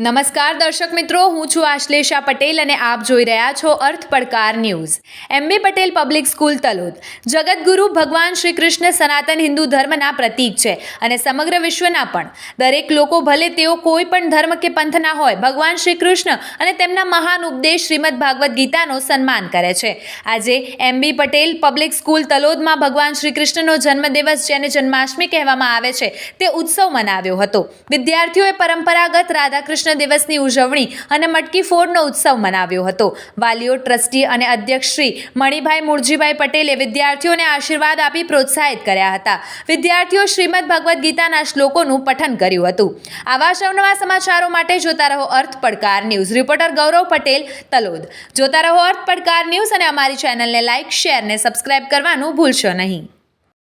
નમસ્કાર દર્શક મિત્રો, હું છું આશ્લેષા પટેલ અને આપ જોઈ રહ્યા છો Arth Padkar news. MB Patel public school Talod. જગતગુરુ ભગવાન શ્રી કૃષ્ણ સનાતન હિન્દુ ધર્મના પ્રતીક છે અને સમગ્ર વિશ્વના પણ. દરેક લોકો ભલે તેઓ કોઈ પણ ધર્મ કે પંથના હોય, ભગવાન શ્રી કૃષ્ણ અને તેમના મહાન ઉપદેશ શ્રીમદ ભાગવત ગીતાનો સન્માન કરે છે. આજે એમબી પટેલ પબ્લિક સ્કૂલ તલોદમાં ભગવાન શ્રી કૃષ્ણનો જન્મદિવસ, જેને જન્માષ્ટમી કહેવામાં આવે છે, તે ઉત્સવ મનાવ્યો હતો. વિદ્યાર્થીઓએ પરંપરાગત રાધાકૃષ્ણ દિવસની ઉજવણી અને મટકી ફોડનો ઉત્સવ મનાવ્યો હતો. વાલીઓ, ટ્રસ્ટી અને અધ્યક્ષ શ્રી મણિભાઈ મૂળજીભાઈ પટેલે વિદ્યાર્થીઓને આશીર્વાદ આપી પ્રોત્સાહિત કર્યા હતા. વિદ્યાર્થીઓ શ્રીમદ ભગવદ્ ગીતાના શ્લોકોનું પઠન કર્યું હતું. આવા અવનવા સમાચારો માટે જોતા રહો અર્થ પડકાર ન્યૂઝ. રિપોર્ટર ગૌરવ પટેલ, તલોદ. જોતા રહો અર્થ પડકાર ન્યૂઝ અને અમારી ચેનલને લાઇક, શેર અને સબસ્ક્રાઇબ કરવાનું ભૂલશો નહીં.